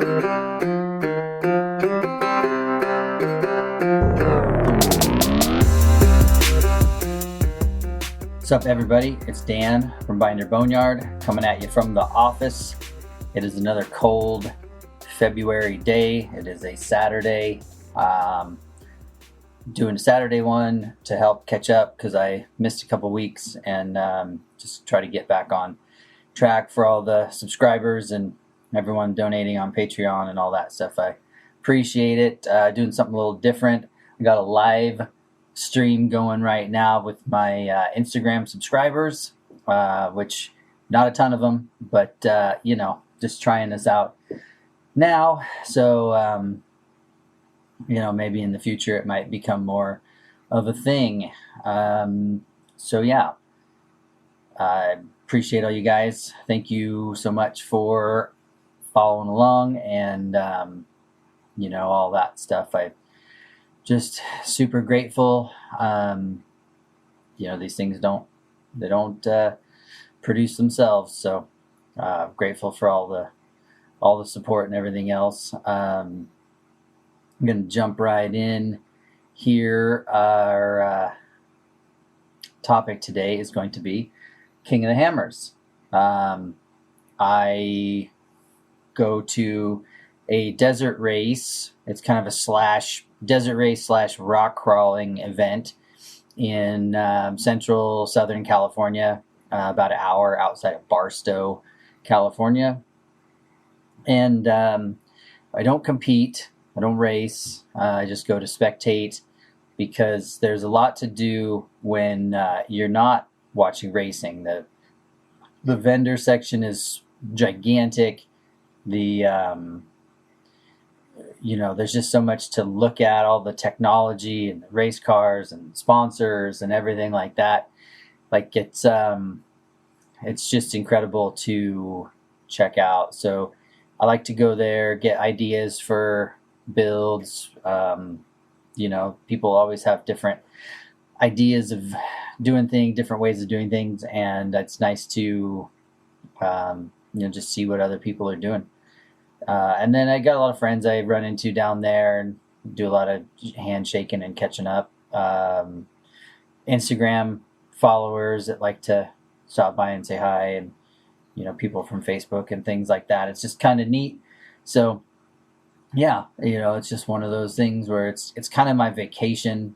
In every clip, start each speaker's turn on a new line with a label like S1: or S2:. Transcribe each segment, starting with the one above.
S1: What's up, everybody? It's Dan from Binder Boneyard coming at you from the office. It is another cold February day. It is a Saturday. Doing a Saturday one to help catch up because I missed a couple weeks and just try to get back on track for all the subscribers and everyone donating on Patreon and all that stuff. I appreciate it. Doing something a little different. I got a live stream going right now with my Instagram subscribers, which not a ton of them, but just trying this out now. So maybe in the future it might become more of a thing. I appreciate all you guys. Thank you so much for following along and all that stuff. I just super grateful. These things don't produce themselves. So grateful for all the support and everything else. I'm going to jump right in here. Our topic today is going to be King of the Hammers. I go to a desert race. It's kind of a desert race / rock crawling event in central Southern California, about an hour outside of Barstow, California. And I don't compete. I don't race. I just go to spectate because there's a lot to do when you're not watching racing. The vendor section is gigantic. There's just so much to look at, all the technology and the race cars and sponsors and everything like that. Like it's just incredible to check out. So I like to go there, get ideas for builds. People always have different ideas of doing things, different ways of doing things, and it's nice to just see what other people are doing. And then I got a lot of friends I run into down there and do a lot of handshaking and catching up. Instagram followers that like to stop by and say hi, and people from Facebook and things like that. It's just kind of neat. So yeah, it's just one of those things where it's kind of my vacation,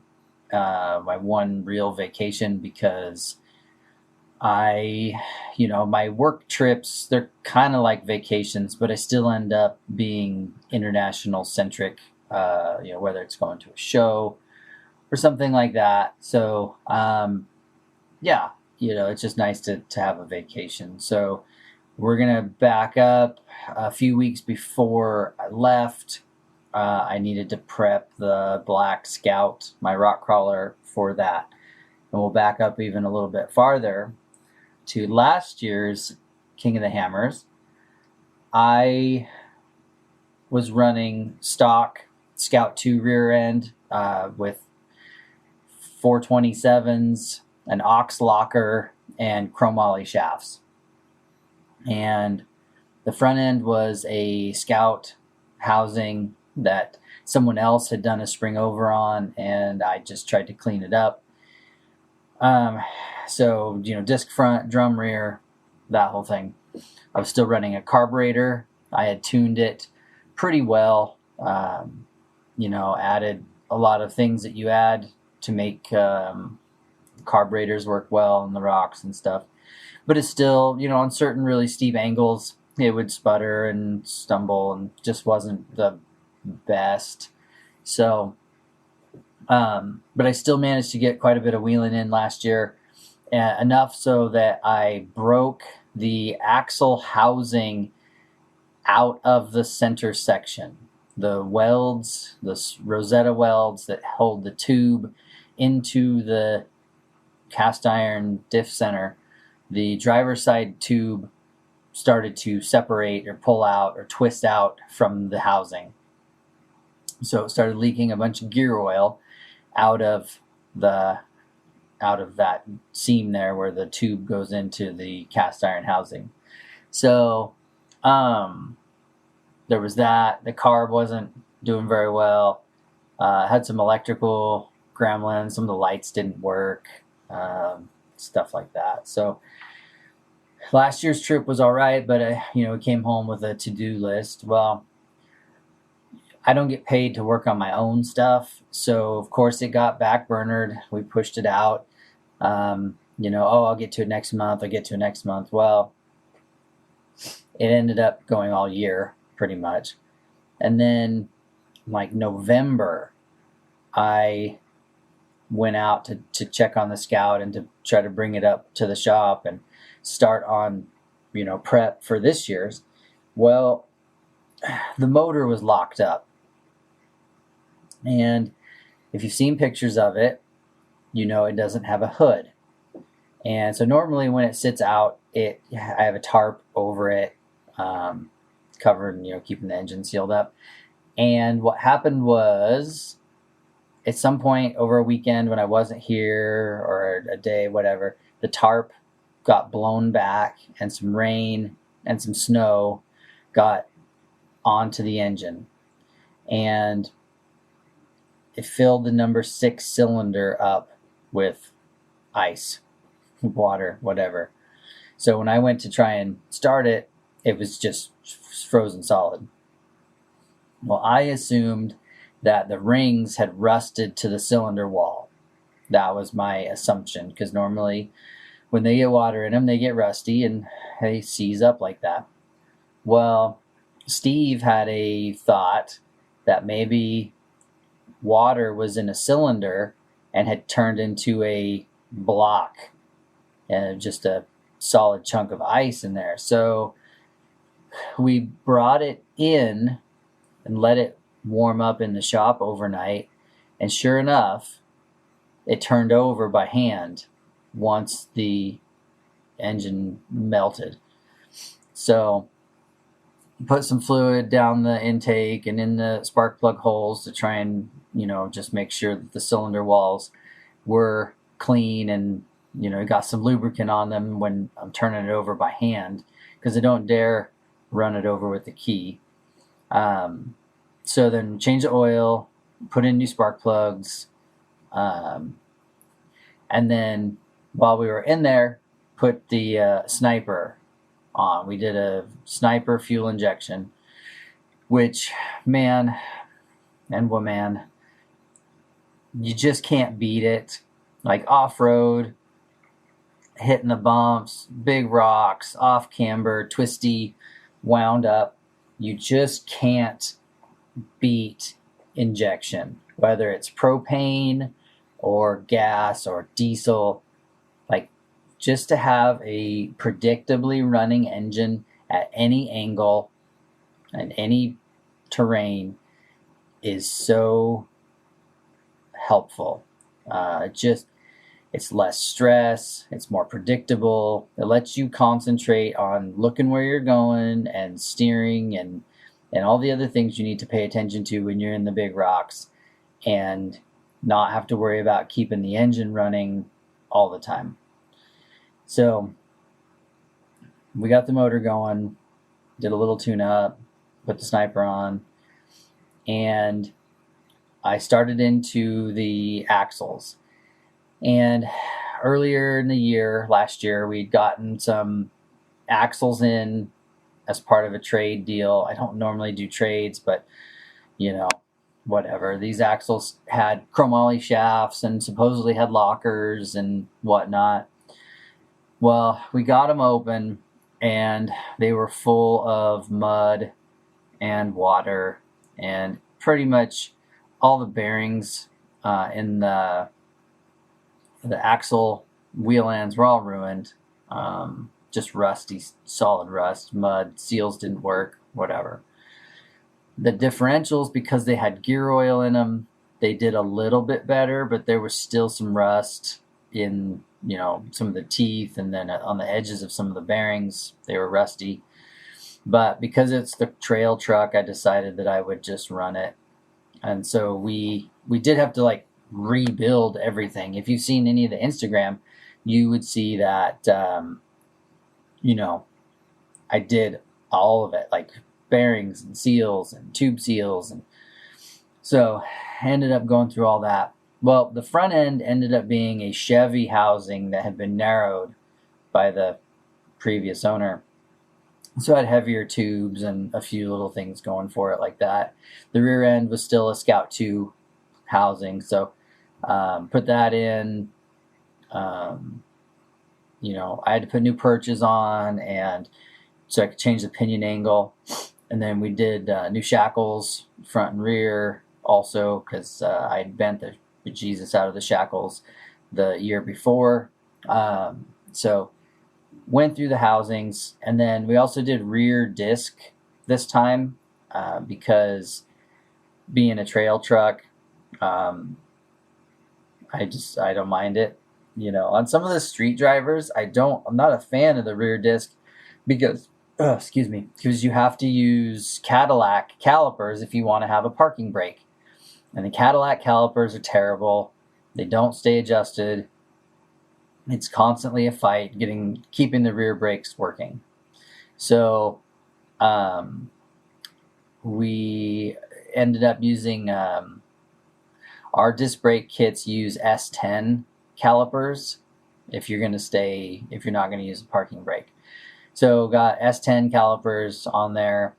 S1: my one real vacation, because my work trips, they're kind of like vacations, but I still end up being international centric, whether it's going to a show or something like that. So, it's just nice to have a vacation. So we're going to back up a few weeks before I left. I needed to prep the Black Scout, my rock crawler, for that. And we'll back up even a little bit farther to last year's King of the Hammers. I was running stock Scout 2 rear end with 427s, an Ox locker, and chromoly shafts. And the front end was a Scout housing that someone else had done a spring over on, and I just tried to clean it up. Disc front, drum rear, that whole thing. I was still running a carburetor. I had tuned it pretty well. Added a lot of things that you add to make carburetors work well on the rocks and stuff. But it's still, on certain really steep angles, it would sputter and stumble and just wasn't the best. So, but I still managed to get quite a bit of wheeling in last year, enough so that I broke the axle housing out of the center section. The welds, the Rosetta welds that hold the tube into the cast iron diff center, the driver's side tube started to separate or pull out or twist out from the housing. So it started leaking a bunch of gear oil out of that seam there where the tube goes into the cast iron housing. So there was that. The carb wasn't doing very well. Had some electrical gremlins. Some of the lights didn't work. Stuff like that. So last year's trip was all right, but we came home with a to-do list. Well, I don't get paid to work on my own stuff, so of course it got backburnered. We pushed it out. I'll get to it next month. I'll get to it next month. Well, it ended up going all year pretty much. And then like November, I went out to check on the Scout and to try to bring it up to the shop and start on, prep for this year's. Well, the motor was locked up. And if you've seen pictures of it, it doesn't have a hood. And so normally when it sits out, I have a tarp over it, covered, keeping the engine sealed up. And what happened was, at some point over a weekend when I wasn't here, or a day, whatever, the tarp got blown back, and some rain and some snow got onto the engine. And it filled the number 6 cylinder up with ice, water, whatever. So when I went to try and start it, it was just frozen solid. Well, I assumed that the rings had rusted to the cylinder wall. That was my assumption, because normally when they get water in them, they get rusty and they seize up like that. Well, Steve had a thought that maybe water was in a cylinder and had turned into a block and just a solid chunk of ice in there. So we brought it in and let it warm up in the shop overnight, and sure enough, it turned over by hand once the engine melted. So put some fluid down the intake and in the spark plug holes to try and just make sure that the cylinder walls were clean, and got some lubricant on them when I'm turning it over by hand, because I don't dare run it over with the key. So then change the oil, put in new spark plugs, and then while we were in there, put the Sniper on. We did a Sniper fuel injection, which, man and woman, you just can't beat it. Like off-road, hitting the bumps, big rocks, off camber, twisty, wound up, you just can't beat injection, whether it's propane or gas or diesel. Like, just to have a predictably running engine at any angle and any terrain is so helpful. It's less stress, it's more predictable, it lets you concentrate on looking where you're going and steering and all the other things you need to pay attention to when you're in the big rocks, and not have to worry about keeping the engine running all the time. So we got the motor going, did a little tune-up, put the Sniper on, and I started into the axles. And earlier in the year, last year, we'd gotten some axles in as part of a trade deal. I don't normally do trades, but whatever. These axles had chromoly shafts and supposedly had lockers and whatnot. Well, we got them open and they were full of mud and water, and pretty much all the bearings in the axle wheel ends were all ruined. Just rusty, solid rust, mud, seals didn't work, whatever. The differentials, because they had gear oil in them, they did a little bit better, but there was still some rust in, some of the teeth, and then on the edges of some of the bearings, they were rusty. But because it's the trail truck, I decided that I would just run it. And so we did have to rebuild everything. If you've seen any of the Instagram, you would see that, I did all of it, bearings and seals and tube seals. And so I ended up going through all that. Well, the front end ended up being a Chevy housing that had been narrowed by the previous owner. So I had heavier tubes and a few little things going for it like that. The rear end was still a Scout 2 housing, so put that in. I had to put new perches on, and so I could change the pinion angle. And then we did new shackles, front and rear, also because I had bent the bejesus out of the shackles the year before. So went through the housings, and then we also did rear disc this time because being a trail truck, I don't mind it. On some of the street drivers, I'm not a fan of the rear disc because you have to use Cadillac calipers if you want to have a parking brake. And the Cadillac calipers are terrible. They don't stay adjusted. It's constantly a fight keeping the rear brakes working. So we ended up using our disc brake kits use S10 calipers if you're not going to use a parking brake. So got S10 calipers on there,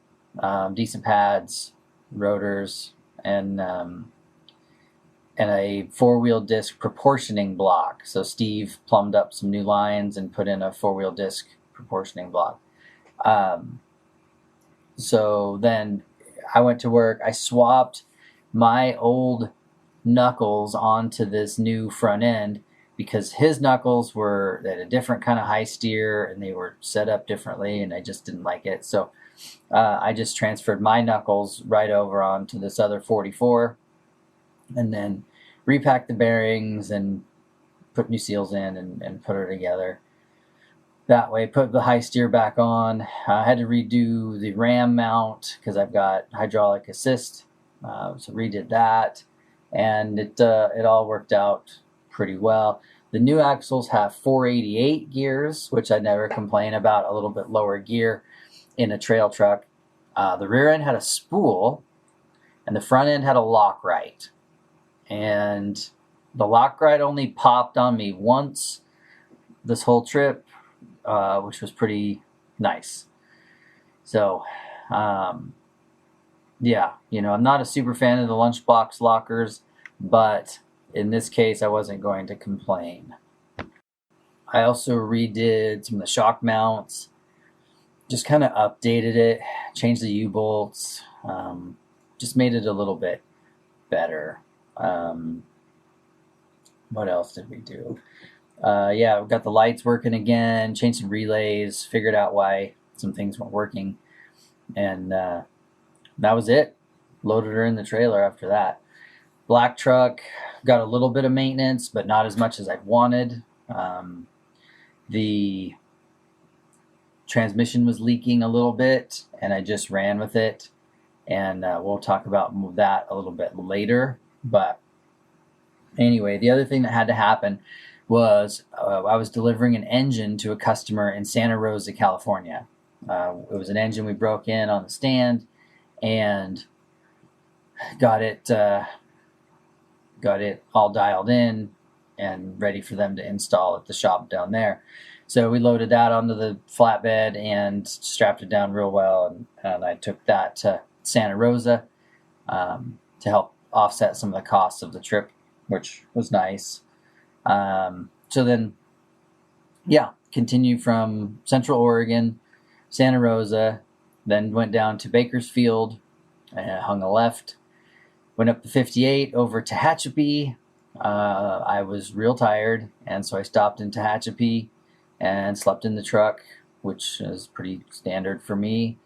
S1: decent pads, rotors, and a four-wheel disc proportioning block. So Steve plumbed up some new lines and put in a four-wheel disc proportioning block. So then I went to work. I swapped my old knuckles onto this new front end because his knuckles were at a different kind of high steer and they were set up differently, and I just didn't like it. So I just transferred my knuckles right over onto this other 44 and then repacked the bearings and put new seals in and put her together. That way, put the high steer back on. I had to redo the ram mount because I've got hydraulic assist, so redid that, and it all worked out pretty well. The new axles have 488 gears, which I never complain about, a little bit lower gear in a trail truck. The rear end had a spool, and the front end had a Lockrite. And the Lockrite only popped on me once this whole trip, which was pretty nice. So, I'm not a super fan of the lunchbox lockers, but in this case, I wasn't going to complain. I also redid some of the shock mounts, just kind of updated it, changed the U-bolts, just made it a little bit better. What else did we do? We got the lights working again, changed some relays, figured out why some things weren't working, and that was it. Loaded her in the trailer after that. Black truck, got a little bit of maintenance, but not as much as I'd wanted. The transmission was leaking a little bit, and I just ran with it, and we'll talk about that a little bit later. But anyway, the other thing that had to happen was I was delivering an engine to a customer in Santa Rosa, California. It was an engine we broke in on the stand and got it all dialed in and ready for them to install at the shop down there. So we loaded that onto the flatbed and strapped it down real well, and I took that to Santa Rosa to help offset some of the costs of the trip, which was nice. So then, continue from Central Oregon, Santa Rosa, then went down to Bakersfield, hung a left, went up the 58 over Tehachapi. I was real tired, and so I stopped in Tehachapi and slept in the truck, which is pretty standard for me.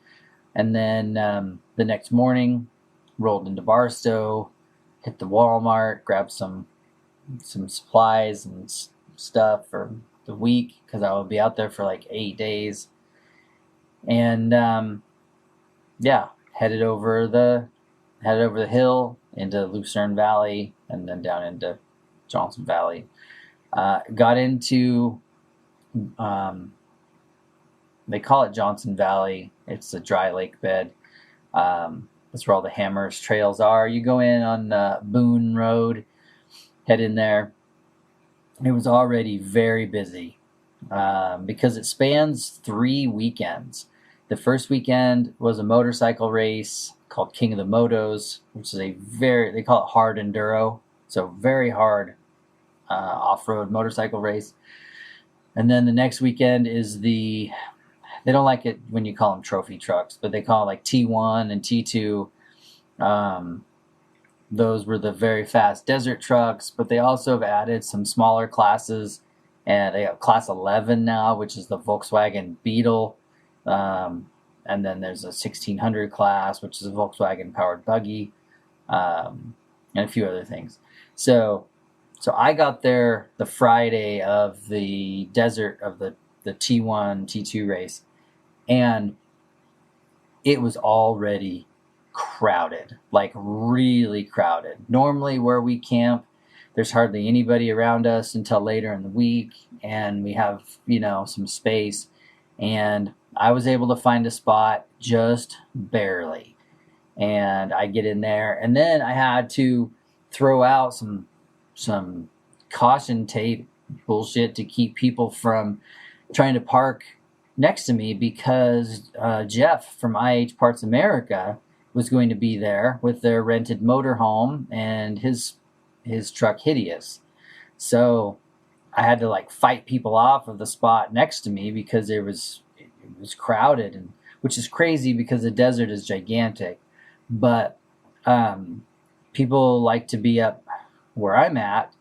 S1: And then the next morning, rolled into Barstow, hit the Walmart, grabbed some supplies and stuff for the week because I will be out there for like 8 days. And headed over the hill into Lucerne Valley and then down into Johnson Valley. Got into they call it Johnson Valley. It's a dry lake bed. That's where all the Hammers trails are. You go in on Boone Road, head in there. It was already very busy because it spans 3 weekends. The first weekend was a motorcycle race called King of the Motos, which is they call it hard enduro, so very hard off-road motorcycle race. And then the next weekend is they don't like it when you call them trophy trucks, but they call it like T1 and T2. Those were the very fast desert trucks, but they also have added some smaller classes, and they have class 11 now, which is the Volkswagen Beetle. And then there's a 1600 class, which is a Volkswagen powered buggy, and a few other things. So I got there the Friday of the desert of the T1, T2 race, and it was already crowded, like really crowded. Normally where we camp, there's hardly anybody around us until later in the week, and we have, some space. And I was able to find a spot just barely. And I get in there, and then I had to throw out some caution tape bullshit to keep people from trying to park next to me, because Jeff from IH Parts America was going to be there with their rented motorhome and his truck Hideous. So I had to fight people off of the spot next to me because it was crowded, and which is crazy because the desert is gigantic. But people like to be up where I'm at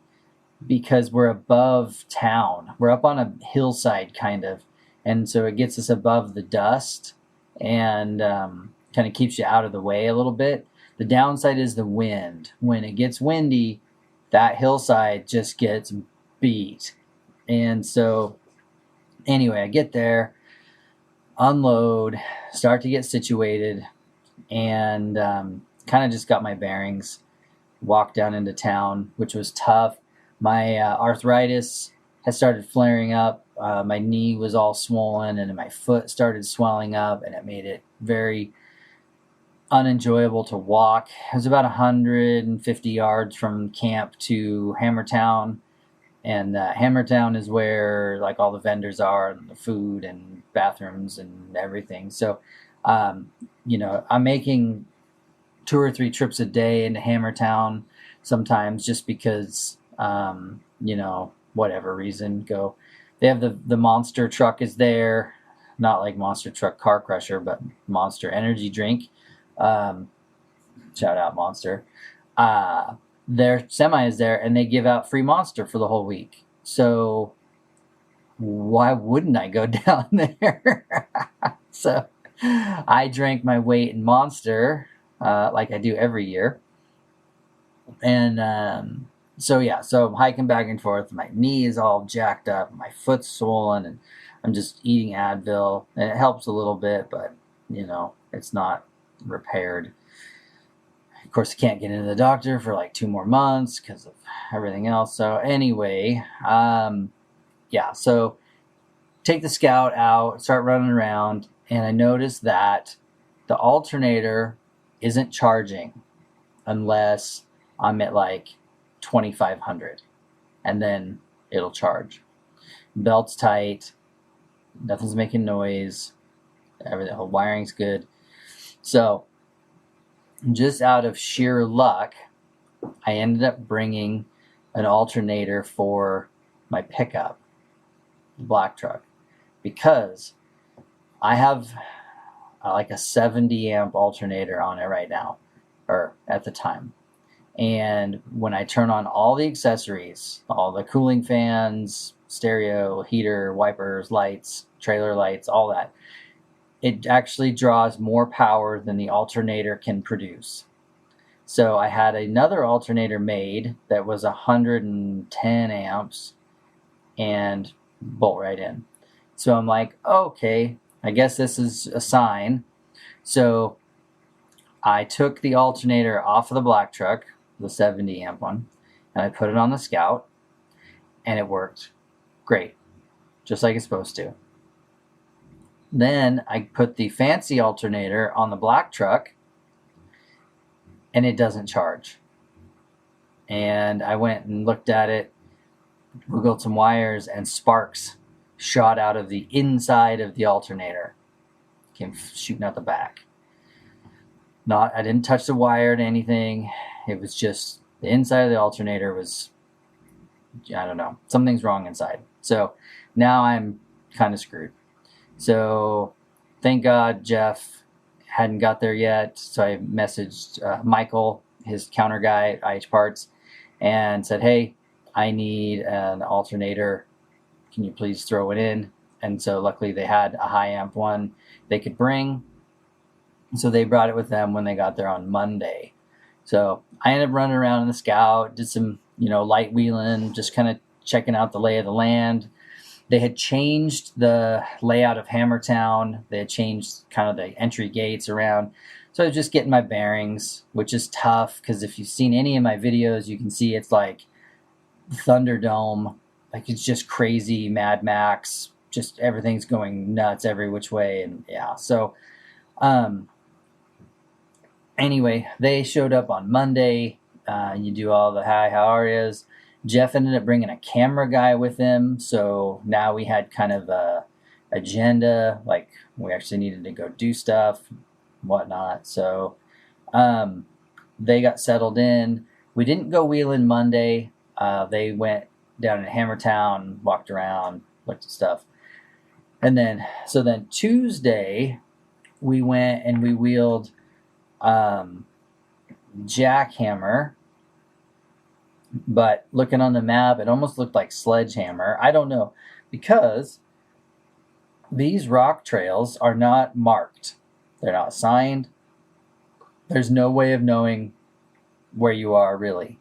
S1: because we're above town. We're up on a hillside kind of, and so it gets us above the dust and kind of keeps you out of the way a little bit. The downside is the wind. When it gets windy, that hillside just gets beat. And so anyway, I get there, unload, start to get situated, and kind of just got my bearings, walked down into town, which was tough. My arthritis had started flaring up. My knee was all swollen, and my foot started swelling up, and it made it very unenjoyable to walk. It was about 150 yards from camp to Hammertown, and Hammertown is where all the vendors are, and the food and bathrooms and everything. So I'm making 2 or 3 trips a day into Hammertown sometimes, just because whatever reason. They have the Monster truck is there, not like Monster Truck Car Crusher, but Monster energy drink. Shout out Monster. Their semi is there, and they give out free Monster for the whole week. So why wouldn't I go down there? So I drank my weight in Monster, like I do every year. And so I'm hiking back and forth. My knee is all jacked up, my foot's swollen, and I'm just eating Advil, and it helps a little bit, but it's not repaired. Of course, I can't get into the doctor for 2 more months because of everything else. So anyway, so take the Scout out, start running around, and I noticed that the alternator isn't charging unless I'm at 2,500, and then it'll charge. Belt's tight, nothing's making noise, everything, the whole wiring's good. So just out of sheer luck, I ended up bringing an alternator for my pickup, the black truck, because I have a 70 amp alternator on it right now, or at the time. And when I turn on all the accessories, all the cooling fans, stereo, heater, wipers, lights, trailer lights, all that, it actually draws more power than the alternator can produce. So I had another alternator made that was 110 amps and bolt right in. So I'm like, okay, I guess this is a sign. So I took the alternator off of the black truck, the 70 amp one, and I put it on the Scout, and it worked great, just like it's supposed to. Then I put the fancy alternator on the black truck, and it doesn't charge. And I went and looked at it, googled some wires, and sparks shot out of the inside of the alternator, came shooting out the back. I didn't touch the wire to anything. It was just the inside of the alternator was, I don't know, something's wrong inside. So now I'm kind of screwed. So thank God Jeff hadn't got there yet. So I messaged Michael, his counter guy at IH Parts, and said, hey, I need an alternator. Can you please throw it in? And so luckily they had a high amp one they could bring. So they brought it with them when they got there on Monday. So I ended up running around in the Scout, did some, light wheeling, just kind of checking out the lay of the land. They had changed the layout of Hammertown. They had changed kind of the entry gates around. So I was just getting my bearings, which is tough because if you've seen any of my videos, you can see it's like Thunderdome. Like it's just crazy Mad Max. Just everything's going nuts every which way. And yeah, so anyway, they showed up on Monday. You do all the hi, how are yous? Jeff ended up bringing a camera guy with him. So now we had kind of a agenda. Like we actually needed to go do stuff, whatnot. So they got settled in. We didn't go wheeling Monday. They went down in Hammertown, walked around, looked at stuff. And then Tuesday, we went and we wheeled Jackhammer, but looking on the map, it almost looked like Sledgehammer. I don't know, because these rock trails are not marked. They're not signed. There's no way of knowing where you are, really,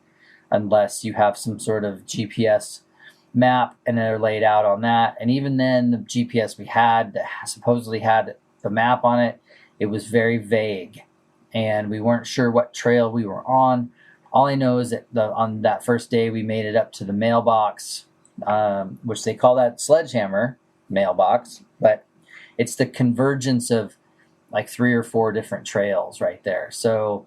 S1: unless you have some sort of GPS map and they're laid out on that. And even then, the GPS we had that supposedly had the map on it, it was very vague, and we weren't sure what trail we were on. All I know is that on that first day, we made it up to the mailbox, which they call that Sledgehammer mailbox, but it's the convergence of like 3 or 4 different trails right there. So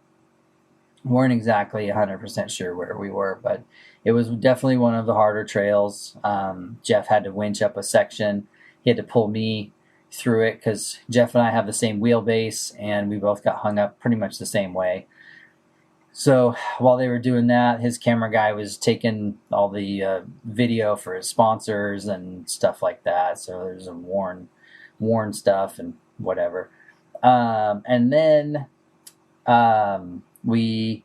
S1: we weren't exactly 100% sure where we were, but it was definitely one of the harder trails. Jeff had to winch up a section. He had to pull me through it because Jeff and I have the same wheelbase, and we both got hung up pretty much the same way. So while they were doing that, his camera guy was taking all the video for his sponsors and stuff like that. So there's some worn stuff and whatever. And then we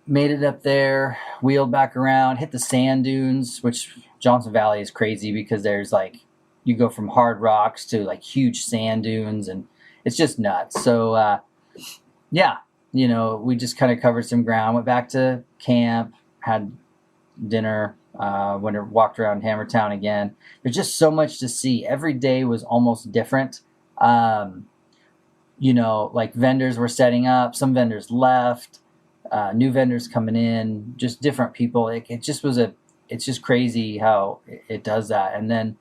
S1: made it up there, wheeled back around, hit the sand dunes, which Johnson Valley is crazy because there's like, you go from hard rocks to like huge sand dunes, and it's just nuts. So yeah. We just kind of covered some ground, went back to camp, had dinner, walked around Hammertown again. There's just so much to see. Every day was almost different. Like vendors were setting up, some vendors left, new vendors coming in, just different people. It's just crazy how it does that. And then,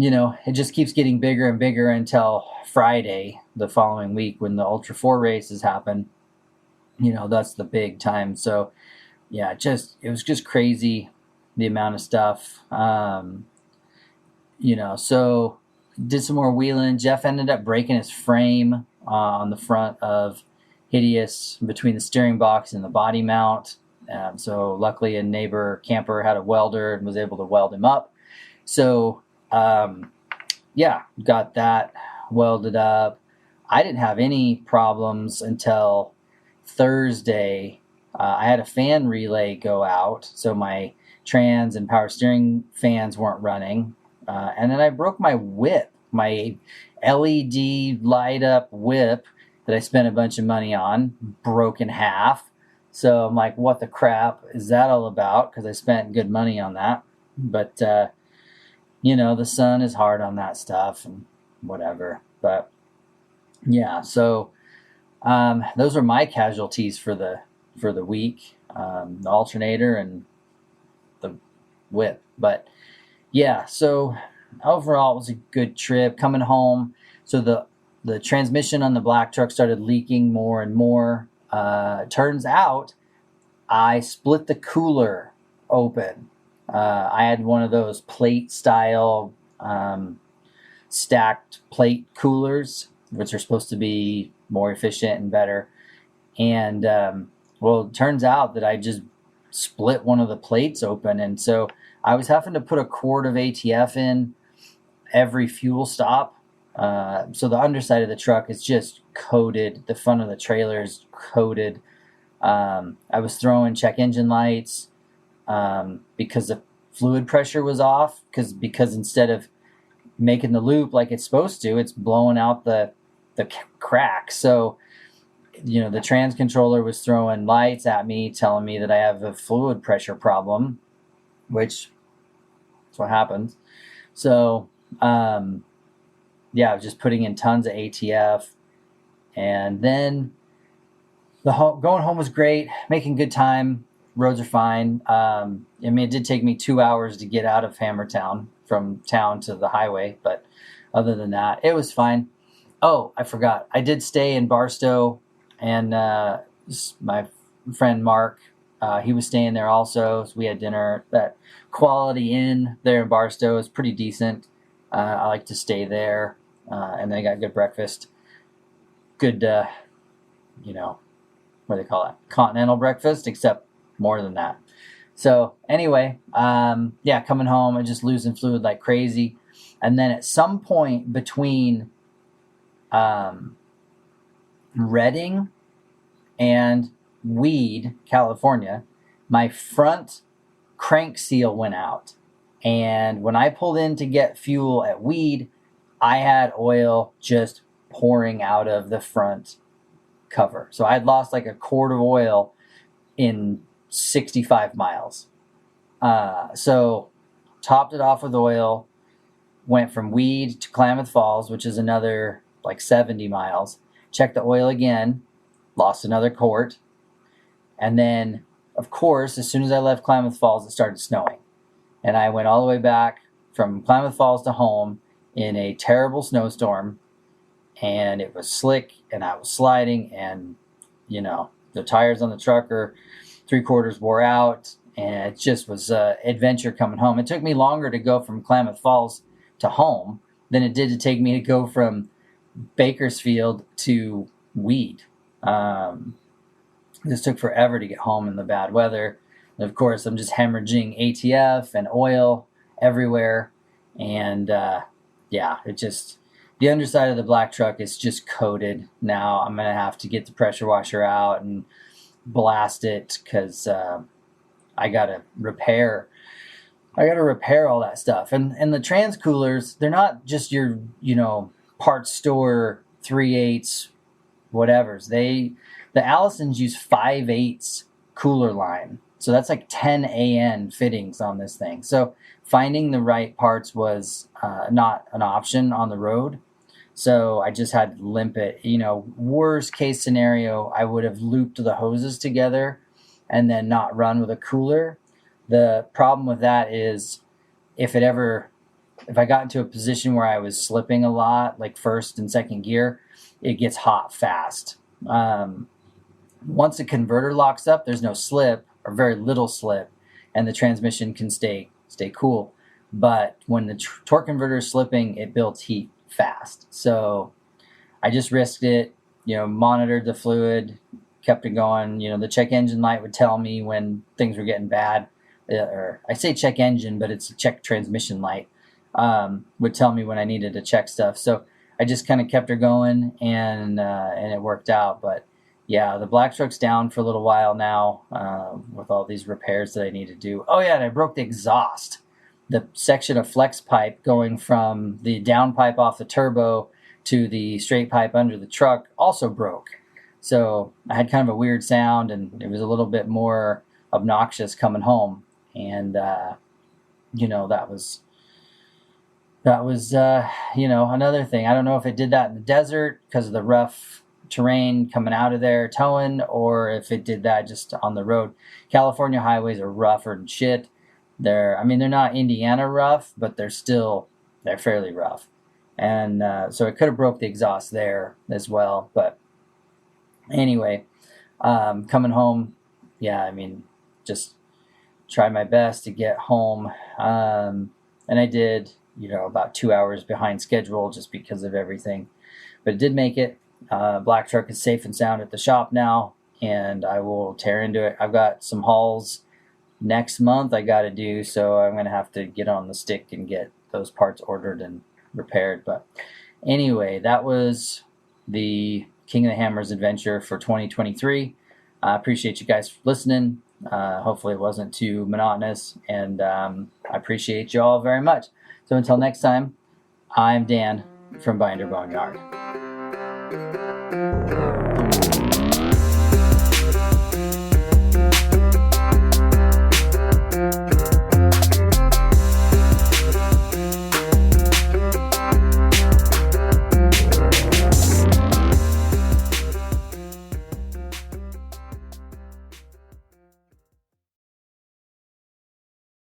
S1: it just keeps getting bigger and bigger until Friday, the following week, when the Ultra 4 races happen. That's the big time. So, yeah, it was just crazy, the amount of stuff. So did some more wheeling. Jeff ended up breaking his frame on the front of Hideous between the steering box and the body mount. So luckily a neighbor camper had a welder and was able to weld him up. So, got that welded up. I didn't have any problems until Thursday. I had a fan relay go out, so my trans and power steering fans weren't running. And then I broke my whip, my LED light up whip that I spent a bunch of money on, broke in half. So I'm like, what the crap is that all about? Because I spent good money on that. But, the sun is hard on that stuff and whatever. But yeah, so those are my casualties for the week, the alternator and the whip. But yeah, so overall it was a good trip coming home. So the transmission on the black truck started leaking more and more. Turns out I split the cooler open. I had one of those plate style stacked plate coolers, which are supposed to be more efficient and better. And well, it turns out that I just split one of the plates open, and so I was having to put a quart of ATF in every fuel stop. So the underside of the truck is just coated. The front of the trailer is coated. I was throwing check engine lights because the fluid pressure was off. Because instead of making the loop like it's supposed to, it's blowing out the crack. So the trans controller was throwing lights at me, telling me that I have a fluid pressure problem, which is what happens. So I was just putting in tons of ATF, and then going home was great, making good time. Roads are fine. It did take me 2 hours to get out of Hammertown from town to the highway, but other than that, it was fine. Oh, I forgot. I did stay in Barstow, and my friend Mark, he was staying there also. So we had dinner. That Quality Inn there in Barstow is pretty decent. I like to stay there, and they got good breakfast. Good, what do they call it? Continental breakfast, except more than that. So anyway, coming home and just losing fluid like crazy. And then at some point between Redding and Weed, California, my front crank seal went out. And when I pulled in to get fuel at Weed, I had oil just pouring out of the front cover. So I had lost like a quart of oil in 65 miles. So topped it off with oil, went from Weed to Klamath Falls, which is another like 70 miles. Checked the oil again, lost another quart. And then, of course, as soon as I left Klamath Falls, it started snowing. And I went all the way back from Klamath Falls to home in a terrible snowstorm. And it was slick, and I was sliding, and, the tires on the truck are 3/4 wore out, and it just was an adventure coming home. It took me longer to go from Klamath Falls to home than it did to take me to go from Bakersfield to Weed. This took forever to get home in the bad weather. And of course, I'm just hemorrhaging ATF and oil everywhere. And the underside of the black truck is just coated. Now I'm going to have to get the pressure washer out and blast it because I got to repair all that stuff. And the trans coolers, they're not just your, parts store 3/8 whatevers. The Allisons use 5/8 cooler line. So that's like 10 AN fittings on this thing. So finding the right parts was not an option on the road. So I just had to limp it. Worst case scenario, I would have looped the hoses together and then not run with a cooler. The problem with that is if I got into a position where I was slipping a lot, like first and second gear, it gets hot fast. Once the converter locks up, there's no slip or very little slip, and the transmission can stay cool. But when the torque converter is slipping, it builds heat fast. So I just risked it, monitored the fluid, kept it going. The check engine light would tell me when things were getting bad. Or I say check engine, but it's a check transmission light. Would tell me when I needed to check stuff. So I just kind of kept her going, and it worked out. But yeah, the black truck's down for a little while now with all these repairs that I need to do. Oh yeah, and I broke the exhaust. The section of flex pipe going from the down pipe off the turbo to the straight pipe under the truck also broke. So I had kind of a weird sound, and it was a little bit more obnoxious coming home. And, that was another thing. I don't know if it did that in the desert because of the rough terrain coming out of there towing, or if it did that just on the road. California highways are rougher than shit. They're not Indiana rough, but they're fairly rough. And so it could have broke the exhaust there as well. But anyway, Coming home, yeah, I mean, just tried my best to get home. And I did, about 2 hours behind schedule just because of everything. But it did make it. Black truck is safe and sound at the shop now, and I will tear into it. I've got some hauls next month I got to do, so I'm going to have to get on the stick and get those parts ordered and repaired. But anyway, that was the King of the Hammers adventure for 2023. I appreciate you guys listening. Hopefully it wasn't too monotonous, and I appreciate you all very much. So until next time, I'm Dan from Binder Boneyard.